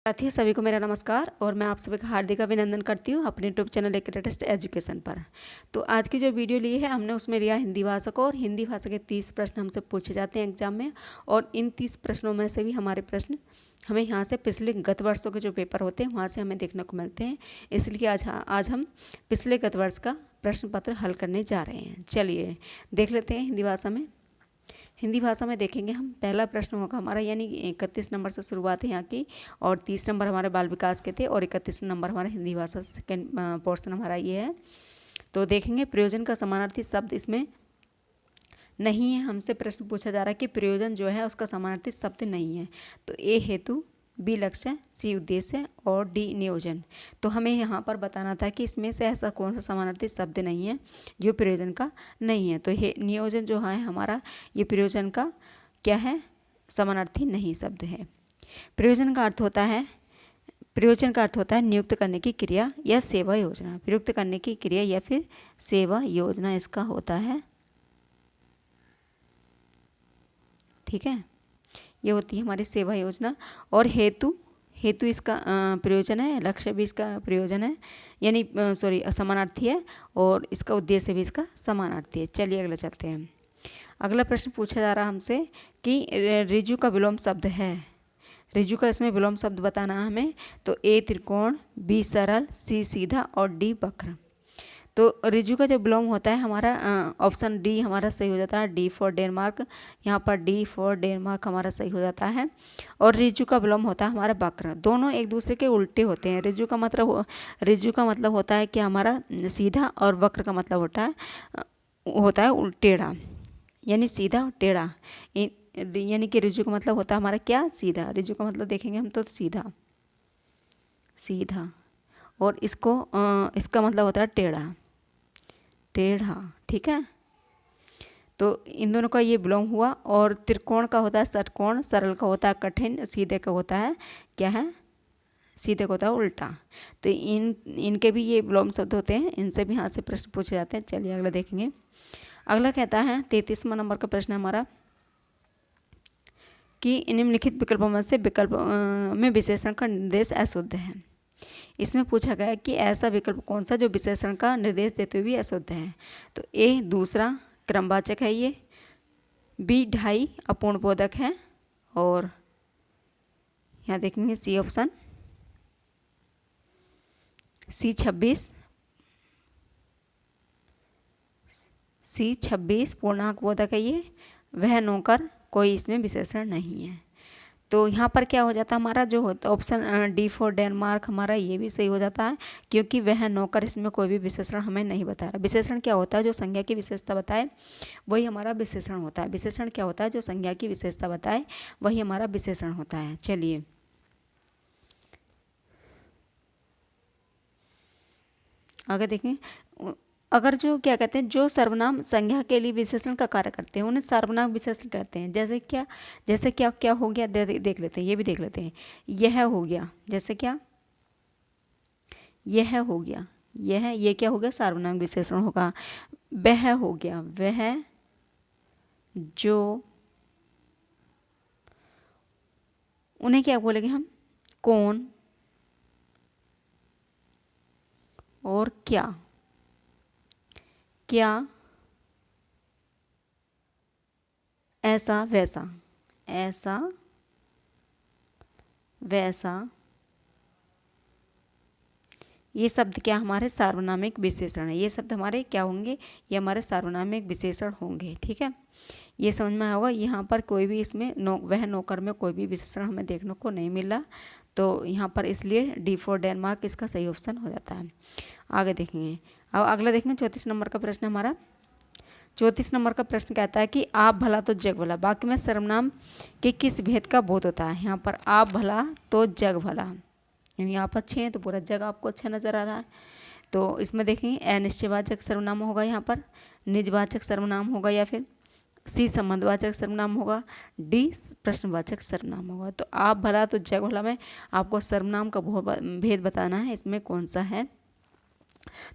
साथी सभी को मेरा नमस्कार और मैं आप सभी का हार्दिक अभिनंदन करती हूँ अपने यूट्यूब चैनल एक लेटेस्ट एजुकेशन पर। तो आज की जो वीडियो ली है हमने उसमें लिया हिंदी भाषा को, और हिंदी भाषा के 30 प्रश्न हमसे पूछे जाते हैं एग्जाम में, और इन 30 प्रश्नों में से भी हमारे प्रश्न हमें यहाँ से पिछले गत वर्षों के जो पेपर होते हैं वहाँ से हमें देखने को मिलते हैं। इसलिए आज हम पिछले गत वर्ष का प्रश्न पत्र हल करने जा रहे हैं। चलिए देख लेते हैं हिंदी भाषा में। हिंदी भाषा में देखेंगे हम, पहला प्रश्न होगा हमारा, यानी 31 नंबर से शुरुआत है यहाँ की, और 30 नंबर हमारे बाल विकास के थे, और 31 नंबर हमारा हिंदी भाषा सेकेंड पोर्शन हमारा ये है। तो देखेंगे प्रयोजन का समानार्थी शब्द इसमें नहीं है। हमसे प्रश्न पूछा जा रहा है कि प्रयोजन जो है उसका समानार्थी शब्द नहीं है। तो ए हेतु, बी लक्ष्य, सी उद्देश्य और डी नियोजन। तो हमें यहाँ पर बताना था कि इसमें से ऐसा कौन सा समानार्थी शब्द नहीं है जो प्रयोजन का नहीं है। तो ये नियोजन जो है हमारा, ये प्रयोजन का क्या है, समानार्थी नहीं शब्द है। प्रयोजन का अर्थ होता है नियुक्त करने की क्रिया या सेवा योजना। प्रयुक्त करने की क्रिया या फिर सेवा योजना इसका होता है। ठीक है, ये होती है हमारी सेवा योजना। और हेतु इसका प्रयोजन है, लक्ष्य भी इसका प्रयोजन है, यानी समानार्थी है, और इसका उद्देश्य भी इसका समानार्थी है। चलिए अगला चलते हैं। अगला प्रश्न पूछा जा रहा हमसे कि ऋजु का विलोम शब्द है। ऋजु का इसमें विलोम शब्द बताना है हमें। तो ए त्रिकोण, बी सरल, सी सीधा और डी वक्र। तो ऋजु का जो विलोम होता है हमारा, ऑप्शन डी हमारा सही हो जाता है, डी फॉर डेनमार्क। यहाँ पर डी फॉर डेनमार्क हमारा सही हो जाता है। और ऋजु का विलोम होता है हमारा वक्र। दोनों एक दूसरे के उल्टे होते हैं। ऋजु का मतलब होता है कि हमारा सीधा, और वक्र का मतलब होता है टेढ़ा, यानी सीधा और टेढ़ा। यानी कि ऋजु का मतलब होता है हमारा क्या, सीधा। ऋजु का मतलब देखेंगे हम तो सीधा, और इसका मतलब होता है टेढ़ा। ठीक है, तो इन दोनों का ये विलोम हुआ। और त्रिकोण का होता है षटकोण, सरल का होता है कठिन, सीधे का होता है क्या है, सीधे का होता है उल्टा। तो इनके भी ये विलोम शब्द होते हैं, इनसे भी यहाँ से प्रश्न पूछे जाते हैं। चलिए अगला देखेंगे। अगला कहता है 33वां नंबर का प्रश्न हमारा कि निम्नलिखित विकल्पों में से विकल्प में विशेषण का निर्देश अशुद्ध है। इसमें पूछा गया कि ऐसा विकल्प कौन सा जो विशेषण का निर्देश देते हुए अशुद्ध है। तो ए दूसरा क्रमवाचक है ये, बी ढाई अपूर्ण बोधक है, और यहाँ देखेंगे सी ऑप्शन, सी 26 पूर्णांक बोधक है ये, वह नौकर, कोई इसमें विशेषण नहीं है। तो यहाँ पर क्या हो जाता है हमारा, जो होता ऑप्शन डी फॉर डेनमार्क हमारा ये भी सही हो जाता है, क्योंकि वह नौकर, इसमें कोई भी विशेषण हमें नहीं बता रहा। विशेषण क्या होता है, जो संज्ञा की विशेषता बताए वही हमारा विशेषण होता है। विशेषण क्या होता है, जो संज्ञा की विशेषता बताए वही हमारा विशेषण होता है। चलिए आगे देखें। अगर जो क्या कहते हैं, जो सर्वनाम संज्ञा के लिए विशेषण का कार्य करते हैं उन्हें सर्वनाम विशेषण कहते हैं। जैसे क्या हो गया, देख लेते हैं, ये भी देख लेते हैं। यह हो गया, जैसे क्या, यह हो गया, ये क्या हो गया, सर्वनाम विशेषण होगा। वह हो गया, वह जो, उन्हें क्या बोलेंगे हम, कौन और क्या ऐसा वैसा, ये शब्द क्या हमारे सार्वनामिक विशेषण है। ये शब्द हमारे क्या होंगे, ये हमारे सार्वनामिक विशेषण होंगे। ठीक है, ये समझ में आएगा। यहाँ पर कोई भी इसमें वह नौकर में कोई भी विशेषण हमें देखने को नहीं मिला, तो यहाँ पर इसलिए डी फॉर डेनमार्क इसका सही ऑप्शन हो जाता है। आगे देखेंगे। अब अगला देखेंगे 34 नंबर का प्रश्न हमारा। 34 नंबर का प्रश्न कहता है कि आप भला तो जग भला वाक्य में सर्वनाम के किस भेद का बोध होता है। यहाँ पर आप भला तो जग भला, यानी आप अच्छे हैं तो पूरा जग आपको अच्छा नजर आ रहा है। तो इसमें देखेंगे अनिश्चयवाचक सर्वनाम होगा, यहाँ पर निजवाचक सर्वनाम होगा, या फिर सी संबंधवाचक सर्वनाम होगा, डी प्रश्नवाचक सर्वनाम होगा। तो आप भला तो जग भला में आपको सर्वनाम का भेद बताना है, इसमें कौन सा है।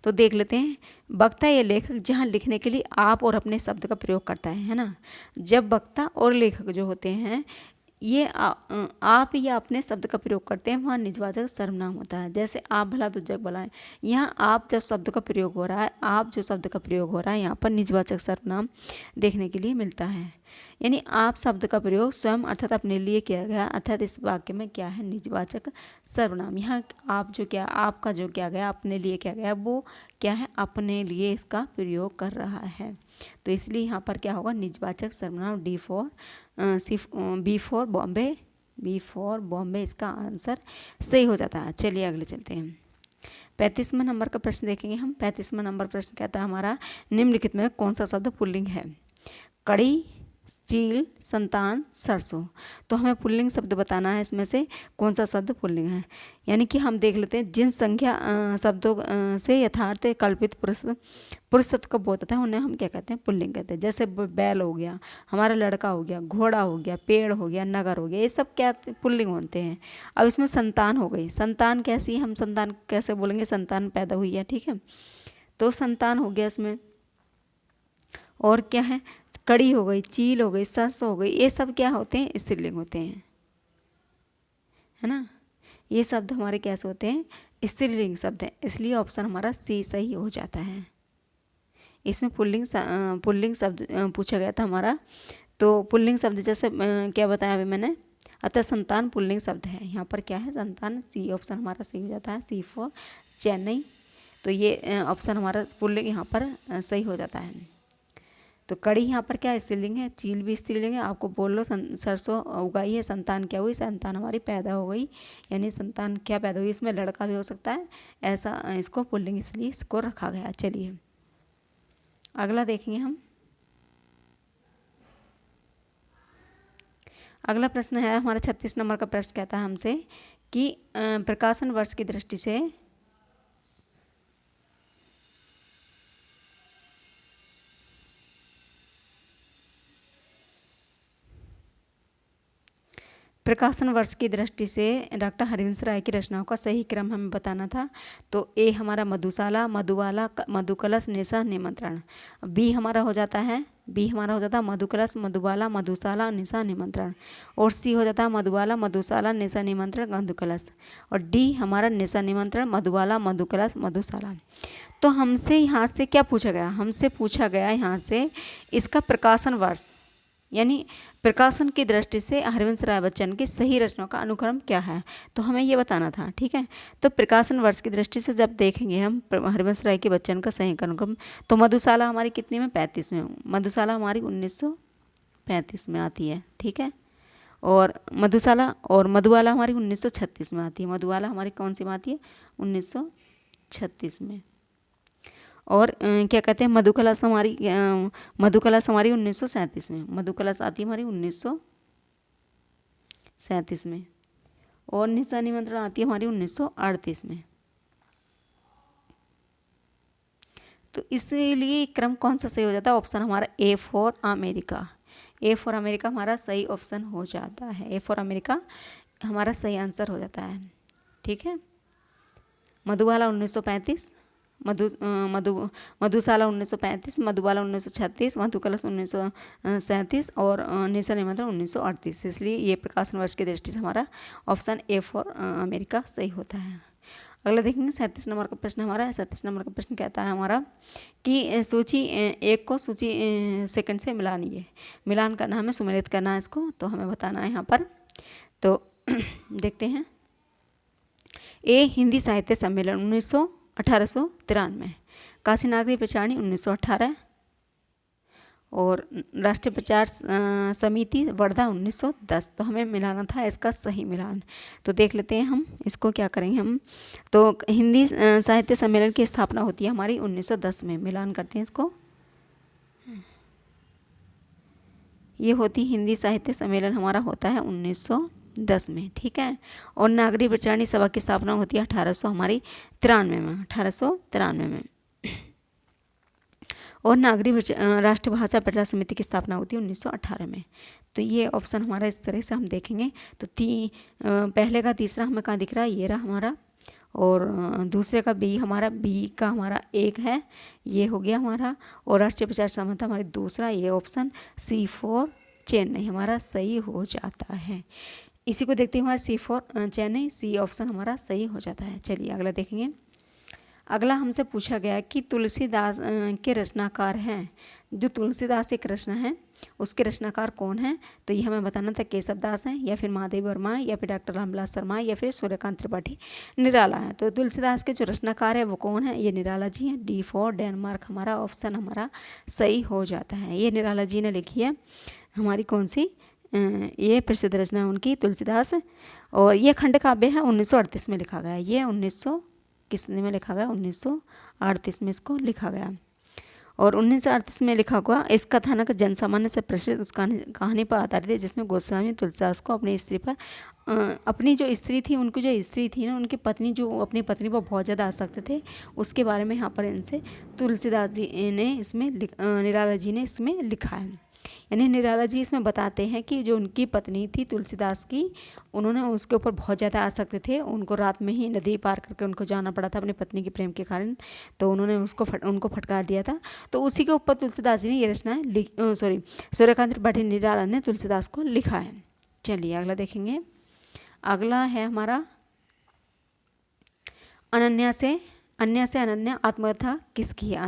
तो देख लेते हैं। वक्ता या लेखक जहाँ लिखने के लिए आप और अपने शब्द का प्रयोग करता है ना। जब वक्ता और लेखक जो होते हैं ये आप या अपने शब्द का प्रयोग करते हैं वहाँ निजवाचक सर्वनाम होता है। जैसे आप भला तुझक भला है, यहाँ आप जब शब्द का प्रयोग हो रहा है, आप जो शब्द का प्रयोग हो रहा है यहाँ पर निजवाचक सर्वनाम देखने के लिए मिलता है। यानी आप शब्द का प्रयोग स्वयं अर्थात अपने लिए किया गया, अर्थात इस वाक्य में क्या है, निजवाचक सर्वनाम। यहाँ आप जो क्या, आपका जो किया गया, अपने लिए किया गया, वो क्या है, अपने लिए इसका प्रयोग कर रहा है। तो इसलिए यहाँ पर क्या होगा, निजवाचक सर्वनाम B for Bombay, B for Bombay इसका आंसर सही हो जाता है। चलिए आगे चलते हैं। 35वां नंबर का प्रश्न देखेंगे हम। 35वां नंबर प्रश्न कहता है हमारा, निम्नलिखित में कौन सा शब्द पुल्लिंग है? कड़ी, चील, संतान, सरसों। तो हमें पुल्लिंग शब्द बताना है, इसमें से कौन सा शब्द पुल्लिंग है। यानी कि हम देख लेते हैं, जिन संख्या शब्दों से यथार्थ कल्पित पुरुष तत्व का बोध होता है उन्हें हम क्या कहते हैं, पुल्लिंग कहते हैं। जैसे बैल हो गया, हमारा लड़का हो गया, घोड़ा हो गया, पेड़ हो गया, नगर हो गया, ये सब क्या पुल्लिंग होते हैं। अब इसमें संतान हो गई, संतान कैसी, हम संतान कैसे बोलेंगे, संतान पैदा हुई है, ठीक है, तो संतान हो गया इसमें। और क्या है, कड़ी हो गई, चील हो गई, सरसों हो गई, ये सब क्या होते हैं, स्त्रीलिंग होते हैं, है ना। ये शब्द हमारे कैसे होते हैं, स्त्रीलिंग शब्द हैं, इसलिए ऑप्शन हमारा सी सही हो जाता है। इसमें पुल्लिंग शब्द पूछा गया था हमारा, तो पुल्लिंग शब्द जैसे क्या बताया अभी मैंने, अतः संतान पुल्लिंग शब्द है। यहाँ पर क्या है, संतान, सी ऑप्शन हमारा सही हो जाता है, सी फॉर चेन्नई। तो ये ऑप्शन हमारा पुल्लिंग यहाँ पर सही हो जाता है। तो कड़ी यहाँ पर क्या स्त्रीलिंग है, चील भी स्त्रीलिंग है। आपको बोल लो सरसों उगाई है, संतान क्या हुई, संतान हमारी पैदा हो गई, यानी संतान क्या पैदा हुई, इसमें लड़का भी हो सकता है, ऐसा इसको पुल्लिंग इसलिए इसको रखा गया। चलिए अगला देखेंगे हम। अगला प्रश्न है हमारा 36 नंबर का प्रश्न कहता है हमसे कि प्रकाशन वर्ष की दृष्टि से प्रकाशन वर्ष की दृष्टि से डॉक्टर हरिवंश राय की रचनाओं का सही क्रम हमें बताना था। तो ए हमारा मधुशाला, मधुबाला, मधुकलश, निशा, निमंत्रण। बी हमारा हो जाता है, बी हमारा हो जाता है मधुकलश, मधुबाला, मधुशाला, निशा, निमंत्रण। और सी हो जाता है मधुबाला, मधुशाला, निशा, निमंत्रण, मधुकलश। और डी हमारा निशा, निमंत्रण, मधुबाला, मधुकलश, मधुशाला। तो हमसे यहाँ से क्या पूछा गया, हमसे पूछा गया यहाँ से इसका प्रकाशन वर्ष, यानी प्रकाशन की दृष्टि से हरिवंश राय बच्चन की सही रचनाओं का अनुक्रम क्या है, तो हमें ये बताना था, ठीक है। तो प्रकाशन वर्ष की दृष्टि से जब देखेंगे हम हरिवंश राय के बच्चन का सही अनुक्रम, तो मधुशाला हमारी कितनी में, 35 में, मधुशाला हमारी 1935 में आती है, ठीक है। और मधुशाला और मधुबाला हमारी 1936 में आती है। मधुबाला हमारी कौन सी में आती है, 1936 में। और क्या कहते हैं, मधुकलश हमारी 1937 में, मधुकलश आती है हमारी 1937 में। और निशा, निमंत्रण आती है हमारी 1938 में। तो इसलिए क्रम कौन सा सही हो जाता है, ऑप्शन हमारा A for America. A for America हमारा सही ऑप्शन हो जाता है, ए फॉर अमेरिका हमारा सही आंसर हो जाता है, ठीक है। मधुबाला 1935, मधुशाला 1935, मधुबाला 1936, मधुकलश 1937 और निशा, निमंत्रण 1938। इसलिए ये प्रकाशन वर्ष की दृष्टि से हमारा ऑप्शन ए फॉर अमेरिका सही होता है। अगला देखेंगे 37 नंबर का प्रश्न हमारा। 37 नंबर का प्रश्न कहता है हमारा कि सूची एक को सूची सेकंड से मिलान करना, हमें सुमेलित करना है इसको, तो हमें बताना है यहाँ पर। तो देखते हैं, ए हिंदी साहित्य सम्मेलन 1893, काशी नागरिक प्रचारणी 1918 और राष्ट्रीय प्रचार समिति वर्धा 1910। तो हमें मिलाना था इसका सही मिलान। तो देख लेते हैं हम इसको क्या करेंगे हम। तो हिंदी साहित्य सम्मेलन की स्थापना होती है हमारी 1910 में, मिलान करते हैं इसको। ये होती हिंदी साहित्य सम्मेलन हमारा होता है 1910 में, ठीक है। और नागरिक प्रचारणी सभा की स्थापना होती है 1893 में। और नागरिक राष्ट्रीय भाषा प्रचार समिति की स्थापना होती है 1918 में। तो ये ऑप्शन हमारा इस तरह से हम देखेंगे। तो पहले का तीसरा हमें कहाँ दिख रहा है, ये रहा हमारा। और दूसरे का बी का हमारा एक है, ये हो गया हमारा। और राष्ट्रीय प्रचार समिति हमारी दूसरा, ये ऑप्शन सी फॉर चेन्नई हमारा सही हो जाता है। इसी को देखते हुए हमारा सी फॉर चेन्नई, सी ऑप्शन हमारा सही हो जाता है। चलिए अगला देखेंगे। अगला हमसे पूछा गया कि तुलसीदास के रचनाकार हैं। जो तुलसीदास एक रचना है उसके रचनाकार कौन हैं? तो ये हमें बताना था केशव दास हैं, या फिर महादेव वर्मा, या फिर डॉक्टर रामविलास शर्मा, या फिर सूर्यकांत त्रिपाठी निराला है। तो तुलसीदास के जो रचनाकार है वो कौन है? ये निराला जी हैं। डी फॉर डेनमार्क हमारा ऑप्शन हमारा सही हो जाता है। ये निराला जी ने लिखी है हमारी कौन सी ये प्रसिद्ध रचना उनकी तुलसीदास। और ये खंड काव्य है 1938 में लिखा गया है। ये 1900 किसने में लिखा गया? 1938 में इसको लिखा गया। और 1938 में लिखा हुआ इस कथानक जनसामान्य से प्रचलित उस कहानी पर आधारित है, जिसमें गोस्वामी तुलसीदास को अपनी स्त्री पर अपनी जो स्त्री थी, उनकी जो स्त्री थी ना, उनकी पत्नी जो अपनी पत्नी पर बहुत ज़्यादा आसक्त थे, उसके बारे में यहाँ पर इनसे तुलसीदास जी ने इसमें निराला जी ने इसमें लिखा है। यानी निराला जी इसमें बताते हैं कि जो उनकी पत्नी थी तुलसीदास की, उन्होंने उसके ऊपर बहुत ज़्यादा आसक्त थे। उनको रात में ही नदी पार करके उनको जाना पड़ा था अपनी पत्नी के प्रेम के कारण, तो उन्होंने उनको फटकार दिया था। तो उसी के ऊपर तुलसीदास जी ने ये रचना सूर्यकांत त्रिपाठी निराला ने तुलसीदास को लिखा है। चलिए अगला देखेंगे। अगला है हमारा अन्य से अनन्या आत्मकथा किसकी है?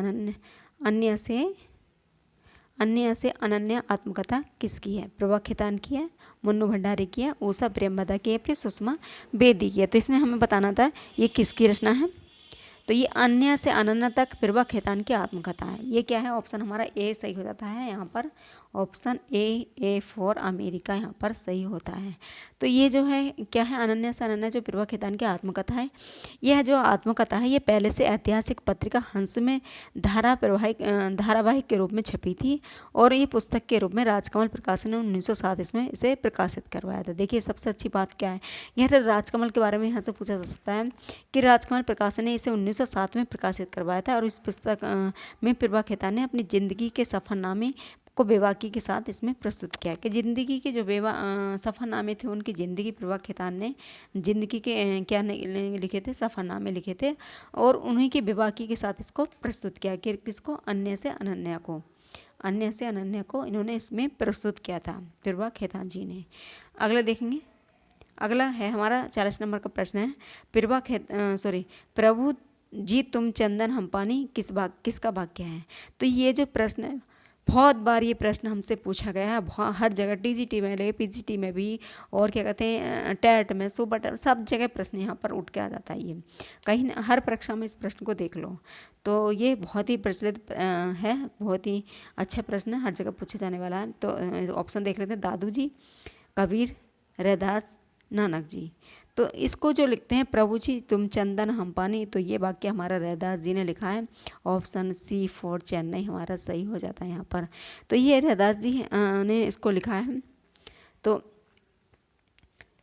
अन्य से अनन्या आत्मकथा किसकी है? प्रभा खेतान की है, मुन्नू भंडारी की है, उषा प्रेमवदा की है, फिर सुषमा बेदी की है। तो इसमें हमें बताना था ये किसकी रचना है। तो ये अन्य से अनन्या तक प्रभा खेतान की आत्मकथा है। ये क्या है? ऑप्शन हमारा ए सही हो जाता है यहाँ पर। ऑप्शन ए फॉर अमेरिका यहाँ पर सही होता है। तो ये जो है क्या है? अनन्या से अनन्या जो प्रभा खेतान की आत्मकथा है, यह जो आत्मकथा है ये पहले से ऐतिहासिक पत्रिका हंस में धारावाहिक के रूप में छपी थी, और ये पुस्तक के रूप में राजकमल प्रकाशन ने 1907 इसमें इसे प्रकाशित करवाया था। देखिए सबसे अच्छी बात क्या है, यह राजकमल के बारे में यहाँ से पूछा जा सकता है कि राजकमल प्रकाशन ने इसे 1907 में प्रकाशित करवाया था, और इस पुस्तक में प्रभा खेतान ने अपनी ज़िंदगी के सफ़रनामे को बेबाकी के साथ इसमें प्रस्तुत किया कि ज़िंदगी के जो सफ़रनामे थे, उनकी ज़िंदगी प्रभा खेतान ने ज़िंदगी के क्या लिखे थे? सफ़रनामे लिखे थे, और उन्हीं की बेबाकी के साथ इसको प्रस्तुत किया कि किसको? अन्य से अनन्या को इन्होंने इसमें प्रस्तुत किया था प्रभा खेतान जी ने। अगला देखेंगे। अगला है हमारा 40 नंबर का प्रश्न है प्रभु जी तुम चंदन हम पानी किसका वाक्य है? तो ये जो प्रश्न है बहुत बार ये प्रश्न हमसे पूछा गया है, हर जगह टीजीटी में ले, पीजीटी में भी, और क्या कहते हैं टेट में, सुपर सब जगह प्रश्न यहाँ पर उठ के आ जाता है। ये कहीं हर परीक्षा में इस प्रश्न को देख लो, तो ये बहुत ही प्रचलित है, बहुत ही अच्छा प्रश्न है, हर जगह पूछे जाने वाला है। तो ऑप्शन देख लेते हैं। दादू जी, कबीर, रैदास, नानक जी। तो इसको जो लिखते हैं प्रभु जी तुम चंदन हम पानी, तो ये वाक्य हमारा रैदास जी ने लिखा है। ऑप्शन सी फॉर चेन्नई हमारा सही हो जाता है यहाँ पर। तो ये रैदास जी ने इसको लिखा है। तो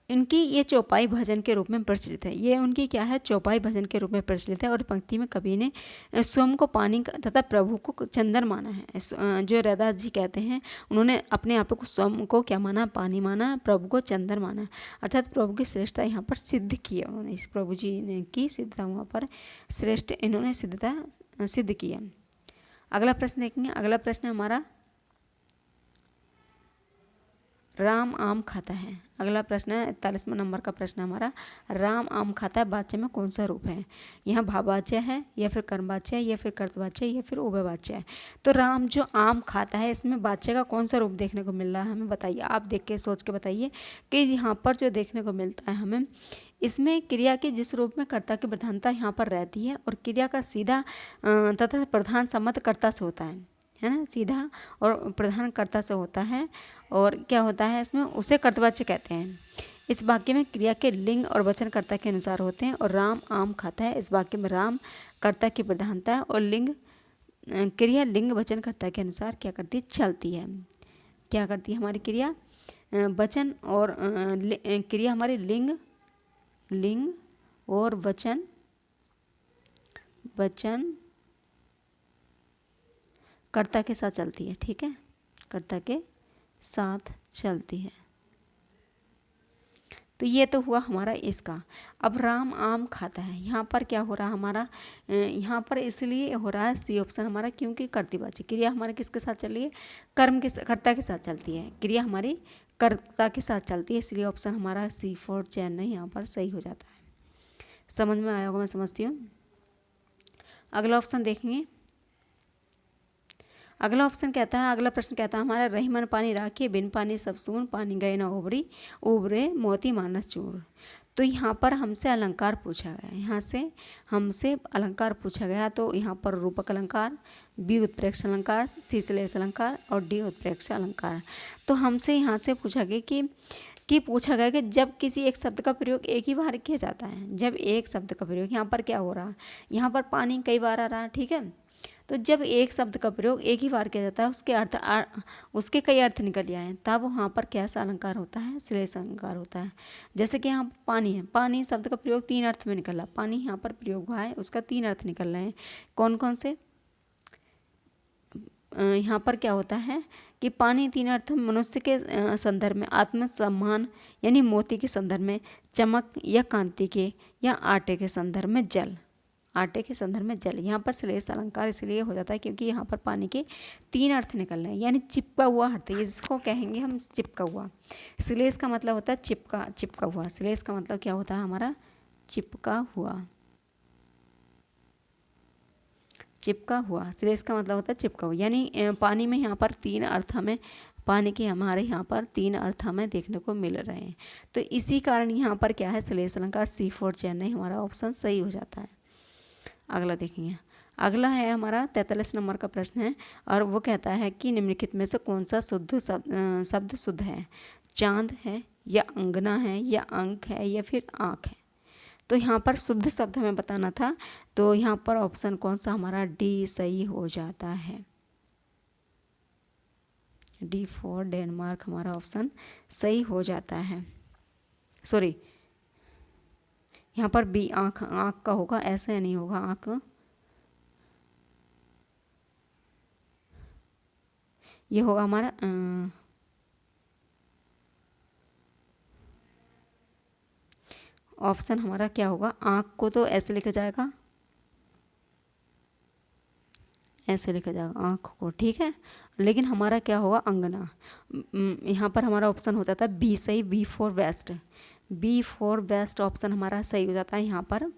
इनकी ये चौपाई भजन के रूप में प्रचलित है। ये उनकी क्या है? चौपाई भजन के रूप में प्रचलित है। और पंक्ति में कवि ने स्वयं को पानी तथा प्रभु को चंदन माना है। जो रैदास जी कहते हैं, उन्होंने अपने आप को स्वयं को क्या माना? पानी माना, प्रभु को चंदन माना, अर्थात प्रभु की श्रेष्ठता यहाँ पर सिद्ध की है उन्होंने। इस प्रभु जी ने की सिद्धता वहाँ पर श्रेष्ठ इन्होंने सिद्धता सिद्ध की है। अगला प्रश्न देखेंगे। अगला प्रश्न हमारा राम आम खाता है। अगला प्रश्न है 41वां नंबर का प्रश्न हमारा, राम आम खाता है वाच्य में कौन सा रूप है? यहाँ भाववाच्य है, या फिर कर्मवाच्य है, या फिर कर्तवाच्य है, या फिर उभयवाच्य है। तो राम जो आम खाता है, इसमें वाच्य का कौन सा रूप देखने को मिल रहा है हमें बताइए। आप देख के सोच के बताइए कि यहाँ पर जो देखने को मिलता है हमें, इसमें क्रिया के जिस रूप में कर्ता की प्रधानता यहाँ पर रहती है, और क्रिया का सीधा तथा प्रधान सम्मत कर्ता से होता है ना, सीधा और प्रधान कर्ता से होता है। और क्या होता है इसमें? उसे कर्तवाच्य कहते हैं। इस वाक्य में क्रिया के लिंग और वचन कर्ता के अनुसार होते हैं। और राम आम खाता है, इस वाक्य में राम कर्ता की प्रधानता है, और क्रिया लिंग वचन कर्ता के अनुसार क्या करती है? चलती है। क्या करती है हमारी क्रिया? वचन और क्रिया हमारी लिंग और वचन कर्ता के साथ चलती है। ठीक है, कर्ता के साथ चलती है। तो ये तो हुआ हमारा इसका। अब राम आम खाता है, यहाँ पर क्या हो रहा है हमारा, यहाँ पर इसलिए हो रहा है सी ऑप्शन हमारा, क्योंकि कर्तृवाची क्रिया हमारे किसके साथ चल रही है, कर्ता के साथ चलती है, क्रिया हमारी कर्ता के साथ चलती है, इसलिए ऑप्शन हमारा C4 चेन्नई यहाँ पर सही हो जाता है। समझ में आया होगा, मैं समझती हूँ। अगला ऑप्शन देखेंगे। अगला ऑप्शन कहता है, अगला प्रश्न कहता है हमारा, रही मन पानी राखी बिन पानी सब सून, पानी गए न उबरे मोती मानस चूर। तो यहाँ पर हमसे अलंकार पूछा गया, यहाँ से हमसे अलंकार पूछा गया। तो यहाँ पर रूपक अलंकार, बी उत्प्रेक्ष अलंकार, सी श्लेष अलंकार और डी उत्प्रेक्ष अलंकार। तो हमसे यहाँ से पूछा गया कि पूछा गया कि जब किसी एक शब्द का प्रयोग एक ही बार किया जाता है, जब एक शब्द का प्रयोग, यहाँ पर क्या हो रहा है, यहाँ पर पानी कई बार आ रहा है, ठीक है। तो जब एक शब्द का प्रयोग एक ही बार किया जाता है, उसके कई अर्थ निकल जाए, तब वहाँ पर कैसा अलंकार होता है, श्लेष अलंकार होता है। जैसे कि यहाँ पानी है, पानी शब्द का प्रयोग 3 अर्थ में निकला, पानी यहाँ पर प्रयोग हुआ है, उसका 3 अर्थ निकल रहे हैं। कौन कौन से, यहाँ पर क्या होता है कि पानी 3 अर्थ, मनुष्य के संदर्भ में, आत्मसम्मान यानी मोती के संदर्भ में, चमक या कांति के, या आटे के संदर्भ में जल, आटे के संदर्भ में जल। यहाँ पर श्लेष अलंकार इसलिए हो जाता है क्योंकि यहाँ पर पानी के 3 अर्थ निकल रहे हैं, यानी चिपका हुआ अर्थ, ये जिसको कहेंगे हम चिपका हुआ। श्लेष का मतलब होता है चिपका हुआ, श्लेष का मतलब क्या होता है हमारा, चिपका हुआ, चिपका हुआ। श्लेष का मतलब होता है चिपका हुआ, यानी पानी में यहाँ पर 3 अर्थ हमें, पानी के हमारे यहाँ पर 3 अर्थ हमें देखने को मिल रहे हैं। तो इसी कारण यहाँ पर क्या है, श्लेष अलंकार C4 चेन्नई हमारा ऑप्शन सही हो जाता है। अगला देखेंगे। अगला है हमारा 43 नंबर का प्रश्न है, और वो कहता है कि निम्नलिखित में से कौन सा शब्द शुद्ध है, चांद है, या अंगना है, या अंक है, या फिर आँख है। तो यहाँ पर शुद्ध शब्द हमें बताना था, तो यहाँ पर ऑप्शन कौन सा हमारा, डी सही हो जाता है। डी फॉर डेनमार्क हमारा ऑप्शन सही हो जाता है। सॉरी, यहाँ पर बी आँख का होगा, ऐसे नहीं होगा आँख, ये होगा हमारा ऑप्शन हमारा क्या होगा, आँख को तो ऐसे लिखा जाएगा, ऐसे लिखा जाएगा आँख को, ठीक है। लेकिन हमारा क्या होगा, अंगना। यहाँ पर हमारा ऑप्शन हो जाता है बी सही, B for west, B for west option हमारा सही हो जाता है। यहाँ पर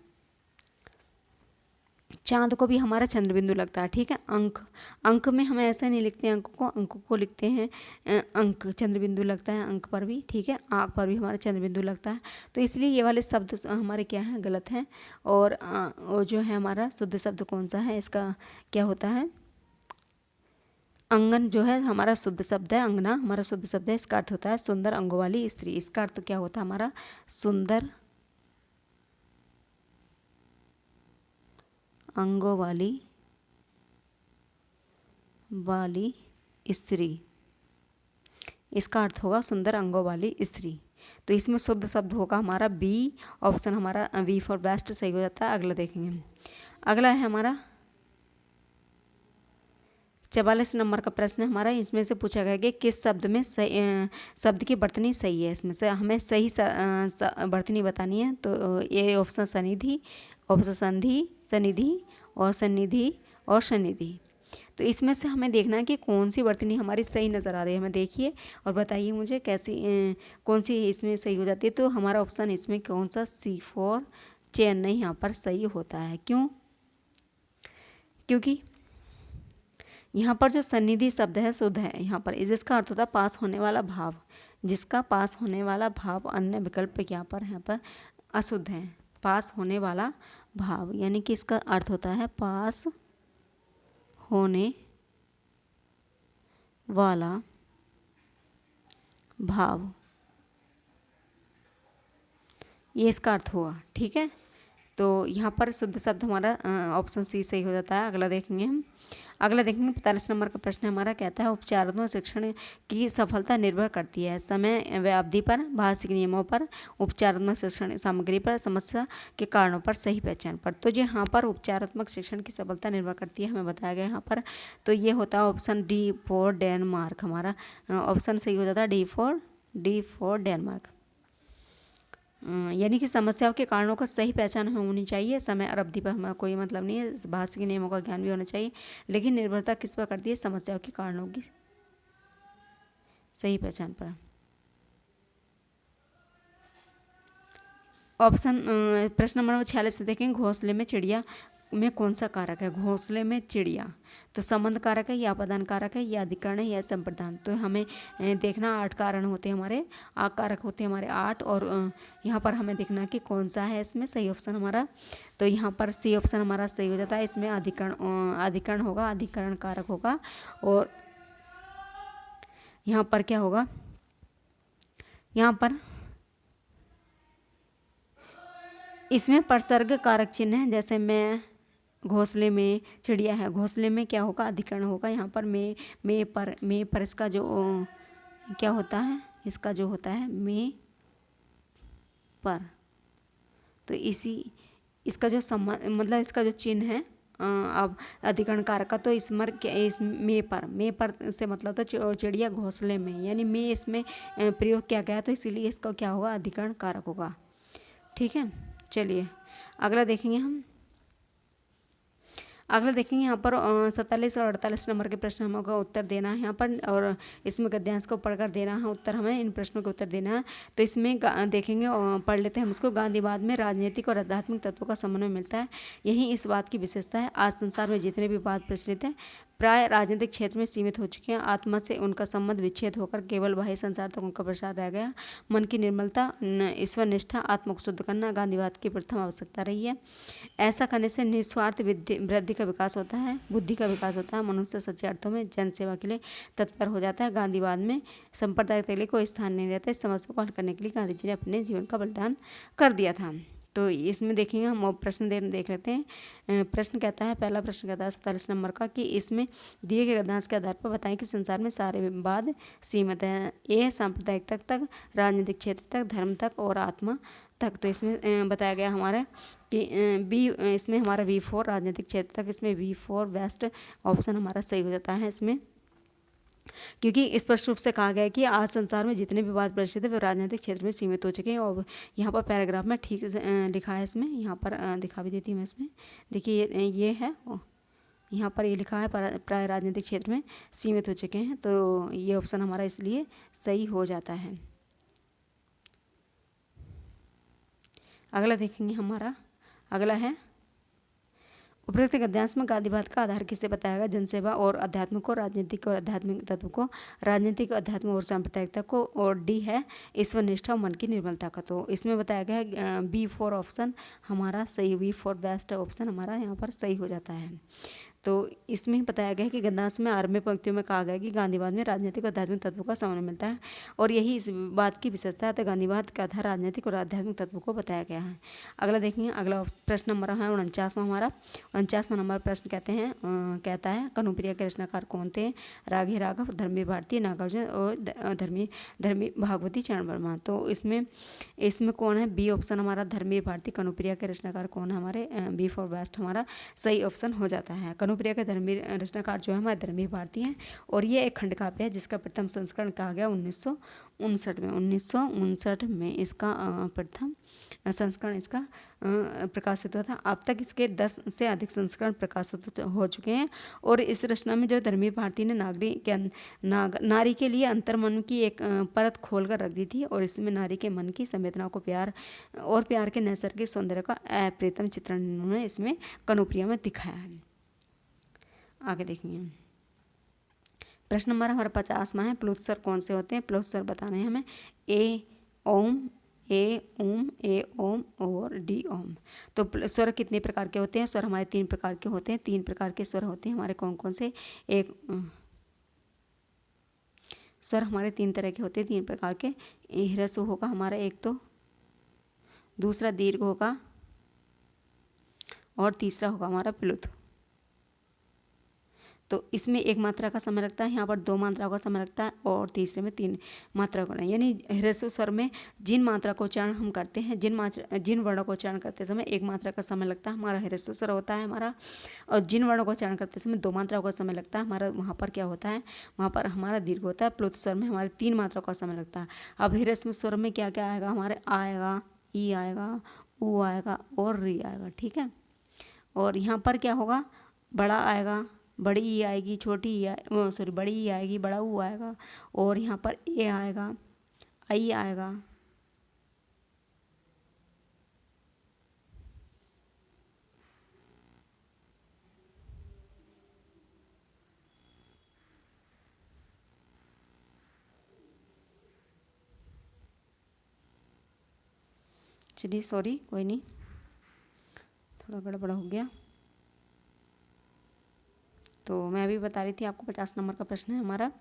चांद को भी हमारा चंद्रबिंदु लगता है, ठीक है। अंक में हम ऐसे नहीं लिखते अंक को लिखते हैं अंक, चंद्रबिंदु लगता है अंक पर भी, ठीक है। आँख पर भी हमारा चंद्रबिंदु लगता है, तो इसलिए ये वाले शब्द हमारे क्या हैं, गलत हैं। और जो है हमारा शुद्ध शब्द कौन सा है, इसका क्या होता है, अंगन जो है हमारा शुद्ध शब्द है, अंगना हमारा शुद्ध शब्द है, इसका अर्थ होता है सुंदर अंगों वाली स्त्री। इसका अर्थ क्या होता है हमारा, सुंदर अंगों वाली स्त्री, इसका अर्थ होगा सुंदर अंगों वाली स्त्री। तो इसमें शुद्ध शब्द होगा हमारा बी ऑप्शन, हमारा बी फॉर बेस्ट सही हो जाता है। अगला देखेंगे। अगला है हमारा 44 नंबर का प्रश्न हमारा, इसमें से पूछा गया कि किस शब्द में शब्द की वर्तनी सही है, इसमें से हमें सही वर्तनी बतानी है। तो ये ऑप्शन सनिधि, ऑप्शन संधि, सनिधि और सन्निधि और सन्निधि। तो इसमें से हमें देखना है कि कौन सी वर्तनी हमारी सही नज़र आ रही है, हमें देखिए और बताइए मुझे कैसी कौन सी इसमें सही हो जाती है। तो हमारा ऑप्शन इसमें कौन सा, C4 चेन्नई यहाँ पर सही होता है। क्यों, क्योंकि यहाँ पर जो सन्निधि शब्द है शुद्ध है, यहाँ पर जिसका अर्थ होता है पास होने वाला भाव, जिसका पास होने वाला भाव, अन्य विकल्प यहाँ पर अशुद्ध है। पास होने वाला भाव यानी कि इसका अर्थ होता है पास होने वाला भाव, ये इसका अर्थ हुआ, ठीक है। तो यहाँ पर शुद्ध शब्द हमारा ऑप्शन सी सही हो जाता है। अगला देखेंगे हम। अगला देखेंगे 45 नंबर का प्रश्न हमारा कहता है उपचारात्मक शिक्षण की सफलता निर्भर करती है समय व अवधि पर, भाषिक नियमों पर, उपचारात्मक शिक्षण सामग्री पर, समस्या के कारणों पर, सही पहचान पर। तो जो यहाँ पर उपचारात्मक शिक्षण की सफलता निर्भर करती है हमें बताया गया यहाँ पर, तो ये होता है ऑप्शन डी फॉर डेनमार्क, हमारा ऑप्शन सही हो जाता है डी फॉर डेनमार्क। यानी कि समस्याओं के कारणों का सही पहचान हमें होनी चाहिए। समय और अवधि पर हमें कोई मतलब नहीं है, भाषा के नियमों का ज्ञान भी होना चाहिए, लेकिन निर्भरता किस पर करती है? समस्याओं के कारणों की सही पहचान पर। ऑप्शन प्रश्न नंबर 46 से देखेंगे, घोंसले में चिड़िया में कौन सा कारक है? घोंसले में चिड़िया, तो संबंध कारक है या अपादान कारक है या अधिकरण है या संप्रदान? तो हमें देखना 8 कारण होते हैं हमारे, कारक होते हैं हमारे 8, और यहाँ पर हमें देखना कि कौन सा है इसमें सही ऑप्शन हमारा। तो यहाँ पर सी ऑप्शन हमारा सही हो जाता है। इसमें अधिकरण होगा, अधिकरण कारक होगा। और यहाँ पर क्या होगा? यहाँ पर इसमें प्रसर्ग कारक चिन्ह है, जैसे मैं, घोंसले में चिड़िया है, घोंसले में क्या होगा? अधिकरण होगा। यहाँ पर में पर इसका जो क्या होता है? इसका जो होता है में पर, तो इसका जो मतलब इसका जो चिन्ह है अब अधिकरण कारक का, तो इस में पर से मतलब तो चिड़िया घोंसले में, यानी में इसमें प्रयोग किया गया, तो इसीलिए इसका क्या होगा? अधिकरण कारक होगा। ठीक है, चलिए अगला देखेंगे हम। अगला देखेंगे यहाँ पर 47 और 48 नंबर के प्रश्न हमको उत्तर देना है यहाँ पर, और इसमें गद्यांश को पढ़कर देना है उत्तर, हमें इन प्रश्नों के उत्तर देना है। तो इसमें देखेंगे, पढ़ लेते हैं हम इसको। गांधीवाद में राजनीतिक और आध्यात्मिक तत्वों का समन्वय मिलता है, यही इस बात की विशेषता है। आज संसार में जितने भी वाद प्रचलित हैं प्राय राजनीतिक क्षेत्र में सीमित हो चुके हैं। आत्मा से उनका संबंध विच्छेद होकर केवल बाह्य संसार तक उनका प्रसार रह गया। मन की निर्मलता, ईश्वर निष्ठा, आत्मा को शुद्ध करना गांधीवाद की प्रथम आवश्यकता रही है। ऐसा करने से निस्वार्थ वृद्धि का विकास होता है, बुद्धि का विकास होता है, मनुष्य सच्चे अर्थों में जन सेवा के लिए तत्पर हो जाता है। गांधीवाद में सांप्रदायिक के लिए कोई स्थान नहीं रहता। इस समस्या को हल करने के लिए गांधी जी ने अपने जीवन का बलिदान कर दिया था। तो इसमें देखेंगे हम प्रश्न देख लेते हैं। प्रश्न कहता है, पहला प्रश्न कहता है 47 नंबर का, कि इसमें दिए गए गद्यांश के आधार पर बताएं कि संसार में सारे वाद सीमित हैं। ए सांप्रदायिक तक, राजनीतिक क्षेत्र तक, धर्म तक और आत्मा तक। तो इसमें बताया गया हमारा कि बी, इसमें हमारा V4 राजनीतिक क्षेत्र तक, इसमें V4 बेस्ट ऑप्शन हमारा सही हो जाता है इसमें, क्योंकि स्पष्ट रूप से कहा गया है कि आज संसार में जितने भी वाद प्रचलित है वे राजनीतिक क्षेत्र में सीमित हो चुके हैं। और यहाँ पर पैराग्राफ में ठीक लिखा है, इसमें यहाँ पर दिखा भी देती हूँ मैं इसमें। देखिए ये है, यहाँ पर ये लिखा है प्राय राजनीतिक क्षेत्र में सीमित हो चुके हैं, तो ये ऑप्शन हमारा इसलिए सही हो जाता है। अगला देखेंगे हमारा, अगला है उपरोक्त गद्यांश में गांधीवाद का आधार किसे बताया गया? जनसेवा और अध्यात्म को, राजनीतिक और आध्यात्मिक तत्व को, राजनीतिक अध्यात्म और सांप्रदायिकता को, और डी है ईश्वर निष्ठा और मन की निर्मलता का। तो इसमें बताया गया है B4 ऑप्शन हमारा सही, V4 बेस्ट ऑप्शन हमारा यहाँ पर सही हो जाता है। तो इसमें बताया गया है कि गद्यांश में आरंभ पंक्तियों में कहा गया है कि गांधीवाद में राजनीतिक और आध्यात्मिक तत्वों का समन्वय मिलता है, और यही इस बात की विशेषता है। तो गांधीवाद का आधार राजनीतिक और आध्यात्मिक तत्वों को बताया गया है। अगला देखेंगे, अगला प्रश्न नंबर है 49वां हमारा। 49वां नंबर प्रश्न कहता है कनुप्रिया के रचनाकार कौन थे? राघे राघव, धर्मी भारती, नागार्जुन और धर्मी भागवती चरण वर्मा। तो इसमें कौन है? बी ऑप्शन हमारा धर्मी भारती। कनुप्रिया के रचनाकार कौन है? हमारे B4 बेस्ट हमारा सही ऑप्शन हो जाता है। कनुप्रिया के धर्मी रचनाकार जो है हमारे धर्मी भारती हैं, और ये एक खंड काव्य है जिसका प्रथम संस्करण कहा गया 1959 में इसका प्रथम संस्करण इसका प्रकाशित हुआ था। अब तक इसके 10 से अधिक संस्करण प्रकाशित हो चुके हैं, और इस रचना में जो धर्मी भारती ने नारी के लिए अंतर्मन की एक परत खोल कर रख दी थी, और इसमें नारी के मन की संवेदनाओं को प्यार के नैसर्गिक सौंदर्य का अप्रियतम चित्रण उन्होंने इसमें कनुप्रिया में दिखाया है। आगे देखेंगे, प्रश्न नंबर हमारा 50वां है, प्लुत स्वर कौन से होते हैं? प्लुत स्वर बताने हैं हमें, ए ओम, ए ओम और डी ओम। तो स्वर कितने प्रकार के होते हैं? स्वर हमारे 3 प्रकार के होते हैं। 3 प्रकार के स्वर होते हैं हमारे कौन कौन से? स्वर हमारे 3 तरह के होते हैं, 3 प्रकार के। ह्रस्व होगा हमारा एक, तो दूसरा दीर्घ होगा, और तीसरा होगा हमारा प्लुत। तो इसमें 1 मात्रा का समय लगता है, यहाँ पर 2 मात्रा का समय लगता है, और तीसरे में 3 मात्रा का। यानी ह्रस्व स्वर में जिन मात्रा को उच्चारण हम करते हैं, जिन वर्णों को उच्चारण करते समय 1 मात्रा का समय लगता है, हमारा ह्रस्व स्वर होता है हमारा। और जिन वर्णों को उच्चारण करते समय 2 मात्राओं का समय लगता है हमारा, वहाँ पर क्या होता है? वहाँ पर हमारा दीर्घ होता है। प्लुत स्वर में हमारे 3 मात्रा का समय लगता है। अब ह्रस्व स्वर में क्या क्या आएगा? हमारे आएगा, ई आएगा, ऊ आएगा और री आएगा। ठीक है, और यहाँ पर क्या होगा, बड़ा आएगा, बड़ी ई आएगी, छोटी ई सॉरी बड़ी ई आएगी, बड़ा ऊ आएगा, और यहाँ पर ए आएगा, आई आएगा। चलिए सॉरी, कोई नहीं, थोड़ा गड़बड़ हो गया। तो मैं अभी बता रही थी आपको 50 नंबर का प्रश्न है हमारा।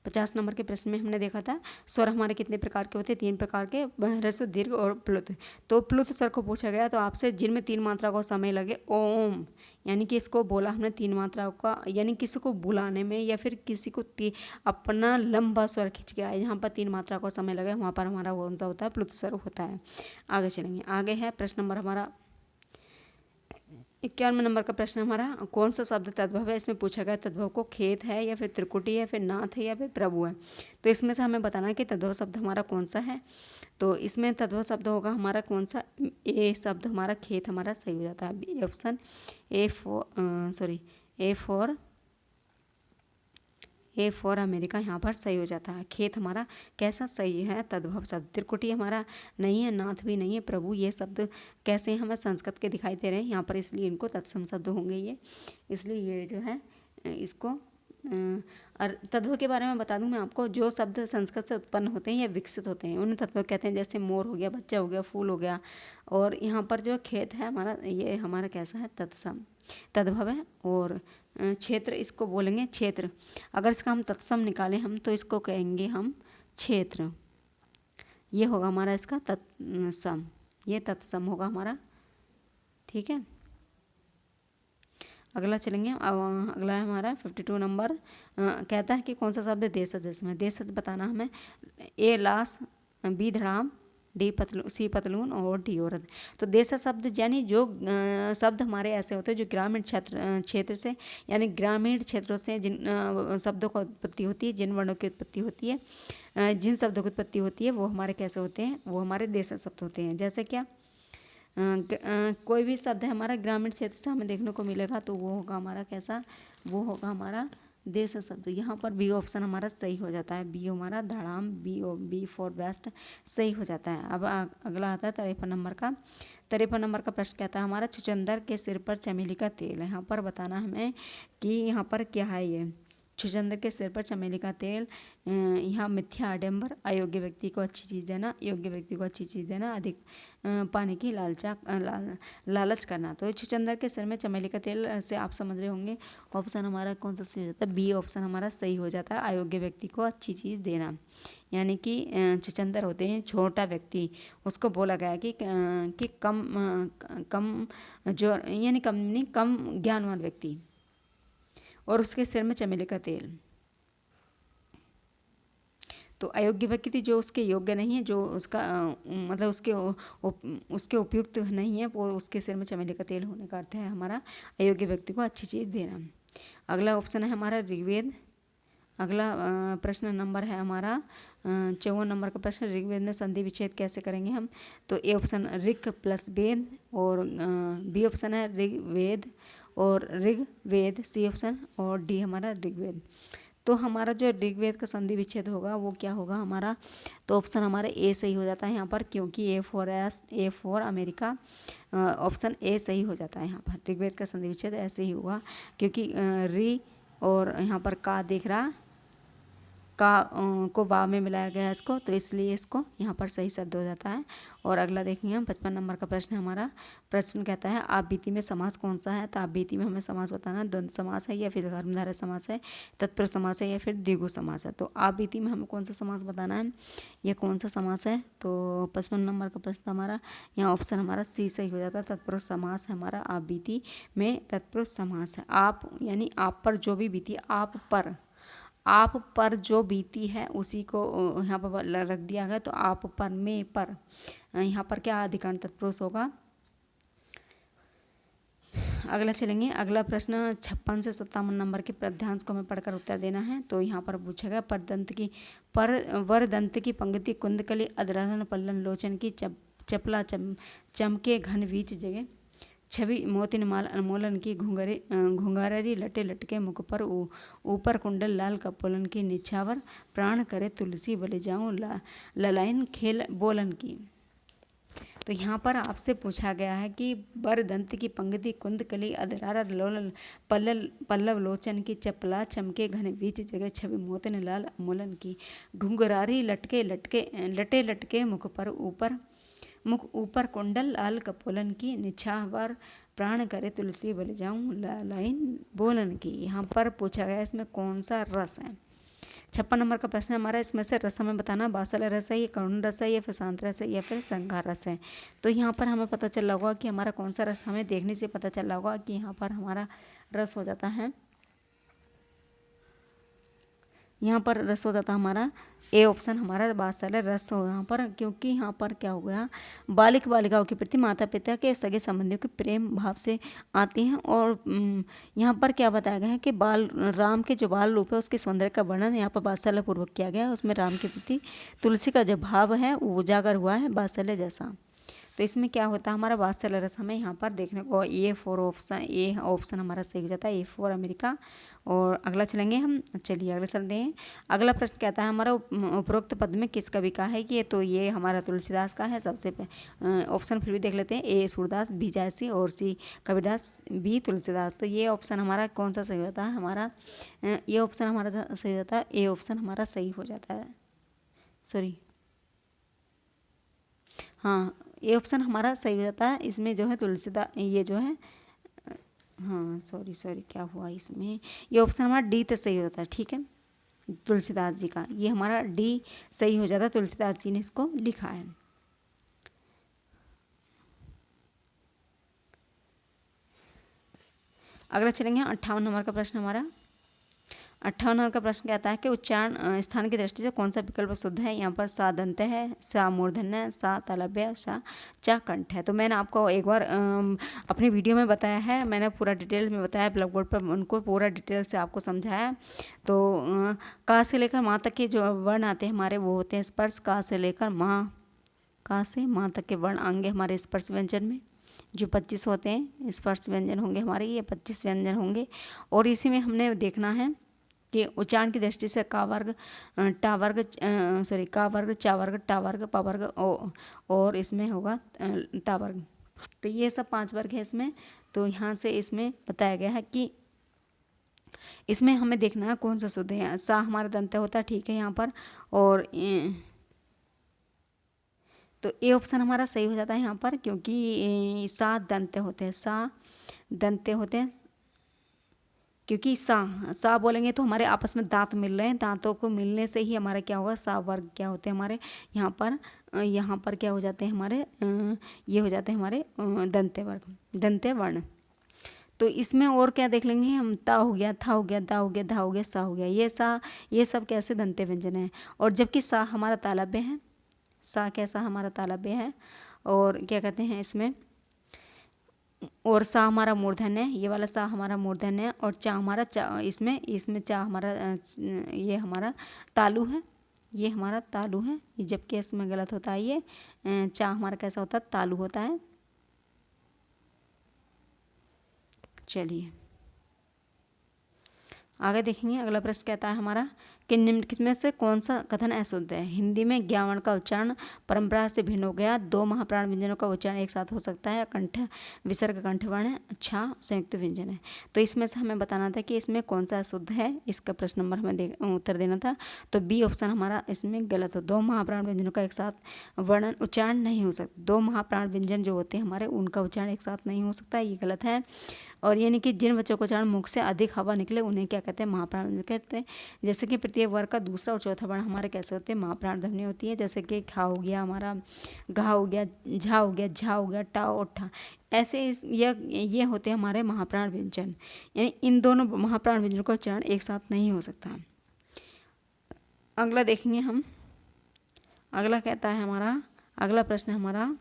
50 नंबर के प्रश्न में हमने देखा था स्वर हमारे कितने प्रकार के होते हैं, 3 प्रकार के, ह्रस्व, दीर्घ और प्लुत। तो प्लुत स्वर को पूछा गया तो आपसे जिनमें 3 मात्रा को समय लगे, ओम, यानी कि इसको बोला हमने 3 मात्रा का, यानी किसी को बुलाने में या फिर किसी को अपना लंबा स्वर खींच के आए, जहाँ पर 3 मात्रा को समय लगे वहाँ पर हमारा कौन सा होता है, प्लुत स्वर होता है। आगे चलेंगे, आगे है प्रश्न नंबर हमारा 51 नंबर का प्रश्न हमारा, कौन सा शब्द तद्भव है। इसमें पूछा गया तद्भव को खेत है या फिर त्रिकुटी है, फिर नाथ है या फिर प्रभु है। तो इसमें से हमें बताना है कि तद्भव शब्द हमारा कौन सा है। तो इसमें तद्भव शब्द होगा हमारा कौन सा, ए शब्द हमारा खेत हमारा सही हो जाता है। ऑप्शन ए फॉर अमेरिका यहाँ पर सही हो जाता है। खेत हमारा कैसा सही है, तद्भव शब्द। त्रिकुटी हमारा नहीं है, नाथ भी नहीं है, प्रभु ये शब्द कैसे हमें संस्कृत के दिखाई दे रहे हैं यहाँ पर, इसलिए इनको तत्सम शब्द होंगे ये, इसलिए ये जो है इसको। और तद्भव के बारे में बता दूं मैं आपको, जो शब्द संस्कृत से उत्पन्न होते हैं या विकसित होते हैं उन्हें तद्भव कहते हैं। जैसे मोर हो गया, बच्चा हो गया, फूल हो गया, और यहाँ पर जो खेत है हमारा, ये हमारा कैसा है, तत्सम तद्भव है। और क्षेत्र इसको बोलेंगे क्षेत्र, अगर इसका हम तत्सम निकालें हम तो इसको कहेंगे हम क्षेत्र, ये होगा हमारा इसका तत्सम, ये तत्सम होगा हमारा। ठीक है, अगला चलेंगे। अगला है हमारा 52 नंबर, कहता है कि कौन सा शब्द देशज है। इसमें देशज बताना हमें, ए लाश, बी धड़ाम, डी पतलून, सी पतलून और डी औरत। तो देशज शब्द यानी जो शब्द हमारे ऐसे होते हैं जो ग्रामीण क्षेत्र से, यानी ग्रामीण क्षेत्रों से जिन शब्दों की उत्पत्ति होती है, जिन वर्णों की उत्पत्ति होती है, जिन शब्दों की उत्पत्ति होती है वो हमारे कैसे होते हैं, वो हमारे देशज शब्द होते हैं। जैसे क्या, कोई भी शब्द है हमारा ग्रामीण क्षेत्र से हमें देखने को मिलेगा तो वो होगा हमारा कैसा, वो होगा हमारा देश शब्द। यहाँ पर बी ऑप्शन हमारा सही हो जाता है, बी हमारा धड़ाम, बी फॉर बेस्ट सही हो जाता है। अब अगला आता है 53 नंबर का। 53 नंबर का प्रश्न कहता है हमारा, छुचंदर के सिर पर चमेली का तेल। यहाँ पर बताना हमें कि यहाँ पर क्या है, ये छुचंदर के सिर पर चमेली का तेल, यहाँ मिथ्या आडंबर, अयोग्य व्यक्ति को अच्छी चीज़ देना, योग्य व्यक्ति को अच्छी चीज़ देना, अधिक पाने की लालच करना। तो छुचंदर के सिर में चमेली का तेल से आप समझ रहे होंगे ऑप्शन हमारा कौन सा सही हो जाता है, बी ऑप्शन हमारा सही हो जाता है, अयोग्य व्यक्ति को अच्छी चीज़ देना। यानी कि छुचंदर होते हैं छोटा व्यक्ति, उसको बोला गया कि कम जो यानी कम ज्ञानवान व्यक्ति, और उसके सिर में चमेली का तेल। तो अयोग्य व्यक्ति जो उसके योग्य नहीं है, जो उसका मतलब उसके उपयुक्त नहीं है, वो उसके सिर में चमेली का तेल होने का अर्थ है हमारा अयोग्य व्यक्ति को अच्छी चीज़ देना। अगला ऑप्शन है हमारा ऋग्वेद। अगला प्रश्न नंबर है हमारा 54 नंबर का प्रश्न, ऋग्वेद में संधि विच्छेद कैसे करेंगे हम। तो ए ऑप्शन ऋग प्लस वेद, और बी ऑप्शन है ऋग्वेद और ऋग्वेद, सी ऑप्शन, और डी हमारा ऋग्वेद। तो हमारा जो ऋग्वेद का संधि विच्छेद होगा वो क्या होगा हमारा, तो ऑप्शन हमारा ए सही हो जाता है यहाँ पर, क्योंकि A for America, option A सही हो जाता है यहाँ पर। ऋग्वेद का संधि विच्छेद ऐसे ही हुआ क्योंकि री और यहाँ पर का दिख रहा, का को बा में मिलाया गया है इसको, तो इसलिए इसको यहाँ पर सही शब्द हो जाता है। और अगला देखेंगे हम 55 नंबर का प्रश्न हमारा। प्रश्न कहता है आप बीती में समास कौन सा है। तो आप बीती में हमें समास बताना, द्वंद्व समास है या फिर कर्मधारय समास है, तत्पुरुष समास है या फिर द्विगु समास है। तो आप बीती में हमें कौन सा समास बताना है, यह कौन सा समास है। तो 55 नंबर का प्रश्न हमारा यहाँ ऑप्शन हमारा सी सही हो जाता है, तत्पुरुष समास है हमारा आप बीती में, तत्पुरुष समास है। आप यानी आप पर जो भी बीती, आप पर जो बीती है उसी को यहाँ पर रख दिया गया, तो आप पर में पर, यहाँ पर क्या अधिकरण तत्पुरुष होगा। अगला चलेंगे, अगला प्रश्न 56 से 57 नंबर के पद्यांश को हमें पढ़कर उत्तर देना है। तो यहाँ पर पूछा गया वर दंत की पंक्ति कुंदकली अधरहन पल्लन लोचन की चपला चमके घन बीच जगह छवि मोतिन माल अनमोलन की घुंघरारी लटे लटके मुख पर ऊपर कुंडल लाल कपोलन की निछावर प्राण करे तुलसी बलि जाऊं ललाइन खेल बोलन की। तो यहाँ पर आपसे पूछा गया है कि बर दंत की पंक्ति कुंद कली अधरारा लोल पल्लव लोचन की चपला चमके घन बीच जगह छवि मोतिन लाल अनमोलन की घुंघरारी लटे लटके मुख ऊपर कुंडल लाल कपोलन की निछावर प्राण करे तुलसी बलि जाऊं लाइन बोलन की। यहाँ पर पूछा गया इसमें कौन सा रस है। 56 नंबर का प्रश्न हमारा, इसमें से रस हमें बताना, बासल रस है, ये करुण रस है, या फिर शांत रस है, या फिर श्रृंगार रस है। तो यहाँ पर हमें पता चल रहा होगा कि हमारा कौन सा रस, हमें देखने से पता चल रहा होगा कि यहाँ पर हमारा रस हो जाता है, यहाँ पर रस हो जाता है हमारा ए ऑप्शन हमारा वात्सल्य रस हो यहाँ पर, क्योंकि यहाँ पर क्या हो गया, बालिक बालिकाओं के प्रति माता पिता के सगे संबंधियों के प्रेम भाव से आती हैं। और यहाँ पर क्या बताया गया है कि राम के जो बाल रूप है उसके सौंदर्य का वर्णन यहाँ पर वात्सल्य पूर्वक किया गया है। उसमें राम के प्रति तुलसी का जो भाव है वो उजागर हुआ है वात्सल्य जैसा। तो इसमें क्या होता है हमारा वात्सल्य रस हमें यहाँ पर देखने को ए ऑप्शन हमारा सही हो जाता है, A4 अमेरिका। और अगला चलेंगे हम, चलिए अगला चलते हैं। अगला प्रश्न कहता है हमारा उपरोक्त पद में किस कवि का है ये, तो ये हमारा तुलसीदास का है। सबसे ऑप्शन फिर भी देख लेते हैं, A सूरदास, B जायसी और C कबीरदास, B तुलसीदास। तो ये ऑप्शन हमारा कौन सा सही होता है हमारा, ये ऑप्शन हमारा सही होता है, A ऑप्शन हमारा सही हो जाता है, सॉरी हाँ ये ऑप्शन हमारा सही हो जाता है। इसमें जो है तुलसीदास ये जो है, हाँ सॉरी क्या हुआ इसमें, ये ऑप्शन हमारा डी तो सही होता है, ठीक है, तुलसीदास जी का ये हमारा डी सही हो जाता है, तुलसीदास जी ने इसको लिखा है। अगला चलेंगे 58 नंबर का प्रश्न हमारा। 58 नंबर का प्रश्न कहता है कि उच्चारण स्थान की दृष्टि से कौन सा विकल्प शुद्ध है। यहाँ पर सा दंत है, सा मूर्धन्य है, सा तालव्य है, सा चा कंठ है। तो मैंने आपको एक बार अपनी वीडियो में बताया है, मैंने पूरा डिटेल में बताया, ब्लैक बोर्ड पर उनको पूरा डिटेल से आपको समझाया। तो का से लेकर माँ तक के जो वर्ण आते हैं हमारे वो होते हैं स्पर्श, का से लेकर का से माँ तक के वर्ण आएंगे हमारे स्पर्श व्यंजन में, जो 25 होते हैं स्पर्श व्यंजन होंगे हमारे, ये 25 व्यंजन होंगे। और इसी में हमने देखना है कि उच्चारण की दृष्टि से का वर्ग, टा वर्ग, का वर्ग, चा वर्ग, टा वर्ग, पा वर्ग और इसमें होगा ता वर्ग। तो ये सब 5 वर्ग है इसमें। तो यहाँ से इसमें बताया गया है कि इसमें हमें देखना है कौन सा शुद्ध है। सा हमारा दंत होता है, ठीक है यहाँ पर, और तो ए ऑप्शन हमारा सही हो जाता है यहाँ पर, क्योंकि सा दंत होते हैं, सा दंते होते हैं, क्योंकि सा बोलेंगे तो हमारे आपस में दांत मिल रहे हैं, दांतों को मिलने से ही हमारा क्या होगा, सा वर्ग क्या होते हैं हमारे यहाँ पर क्या हो जाते हैं हमारे, ये हो जाते हैं हमारे दंते वर्ग, दंते वर्ण। तो इसमें और क्या देख लेंगे हम, ता हो गया, था हो गया, दा हो गया, धा हो गया, सा हो गया, ये सब कैसे दंते व्यंजन है। और जबकि सा हमारा तालव्य है, सा कैसा हमारा तालव्य है, और क्या कहते हैं इसमें, और सा हमारा मूर्धन्य है, ये वाला सा हमारा मूर्धन्य है, और चा हमारा इसमें चा हमारा ये हमारा तालु है, ये हमारा तालु है, जबकि इसमें गलत होता है, ये चा हमारा कैसा होता है, तालु होता है। चलिए आगे देखेंगे। अगला प्रश्न कहता है हमारा कि निम्नलिखित में से कौन सा कथन अशुद्ध है। हिंदी में ज्ञावर्ण का उच्चारण परंपरा से भिन्न हो गया, 2 महाप्राण व्यंजनों का उच्चारण एक साथ हो सकता है, कंठ विसर्ग कंठवर्ण है, अच्छा संयुक्त व्यंजन है। तो इसमें से हमें बताना था कि इसमें कौन सा अशुद्ध है, इसका प्रश्न नंबर हमें उत्तर देना था। तो बी ऑप्शन हमारा इसमें गलत हो, 2 महाप्राण व्यंजनों का एक साथ वर्णन उच्चारण नहीं हो सकता, 2 महाप्राण व्यंजन जो होते हैं हमारे उनका उच्चारण एक साथ नहीं हो सकता, ये गलत है। और यानी कि जिन बच्चों को उच्चारण मुख से अधिक हवा निकले उन्हें क्या कहते हैं, महाप्राण व्यंजन कहते हैं। जैसे कि प्रत्येक वर्ग का दूसरा और चौथा वर्ण हमारे कैसे होते हैं, महाप्राण ध्वनि होती है। जैसे कि खा हो गया हमारा, घा हो गया, झा हो गया, झा हो गया, टा और ठा, ऐसे ये होते हैं हमारे महाप्राण व्यंजन। यानी इन दोनों महाप्राण व्यंजनों का उच्चारण एक साथ नहीं हो सकता। अगला देखेंगे हम, अगला कहता है हमारा, अगला प्रश्न हमारा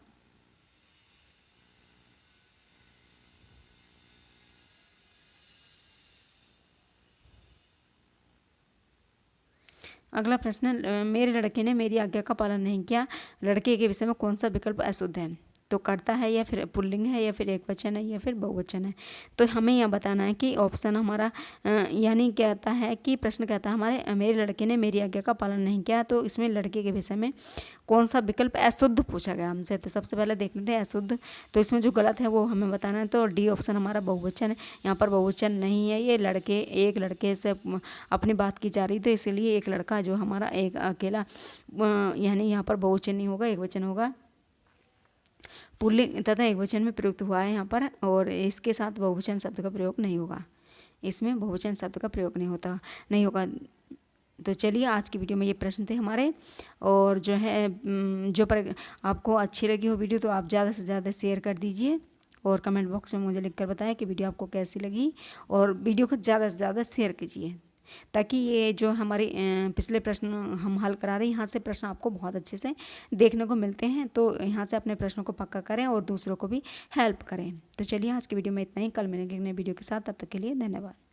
अगला प्रश्न, मेरे लड़के ने मेरी आज्ञा का पालन नहीं किया, लड़के के विषय में कौन सा विकल्प अशुद्ध है? तो कर्ता है या फिर पुल्लिंग है या फिर एकवचन है या फिर बहुवचन है? तो हमें यह बताना है कि ऑप्शन हमारा यानी कहता है कि प्रश्न कहता है हमारे मेरे लड़के ने मेरी आज्ञा का पालन नहीं किया, तो इसमें लड़के के विषय में कौन सा विकल्प अशुद्ध पूछा गया हमसे। तो सबसे पहले देख लेते हैं अशुद्ध, तो इसमें जो गलत है वो हमें बताना है। तो डी ऑप्शन हमारा बहुवचन है, यहाँ पर बहुवचन नहीं है, ये लड़के एक लड़के से अपनी बात की जा रही, तो इसलिए एक लड़का जो हमारा एक अकेला यानी यहाँ पर बहुवचन नहीं होगा, एक वचन होगा। पुल्लिंग तथा एकवचन में प्रयुक्त हुआ है यहाँ पर, और इसके साथ बहुवचन शब्द का प्रयोग नहीं होगा, इसमें बहुवचन शब्द का प्रयोग नहीं होगा। तो चलिए आज की वीडियो में ये प्रश्न थे हमारे, और जो है जो पर आपको अच्छी लगी हो वीडियो तो आप ज़्यादा से ज़्यादा शेयर कर दीजिए, और कमेंट बॉक्स में मुझे लिखकर बताएं कि वीडियो आपको कैसी लगी, और वीडियो को ज़्यादा से ज़्यादा शेयर कीजिए, ताकि ये जो हमारे पिछले प्रश्न हम हल करा रहे हैं यहाँ से प्रश्न आपको बहुत अच्छे से देखने को मिलते हैं। तो यहाँ से अपने प्रश्नों को पक्का करें और दूसरों को भी हेल्प करें। तो चलिए आज की वीडियो में इतना ही, कल मिलेंगे नए वीडियो के साथ, तब तक के लिए धन्यवाद।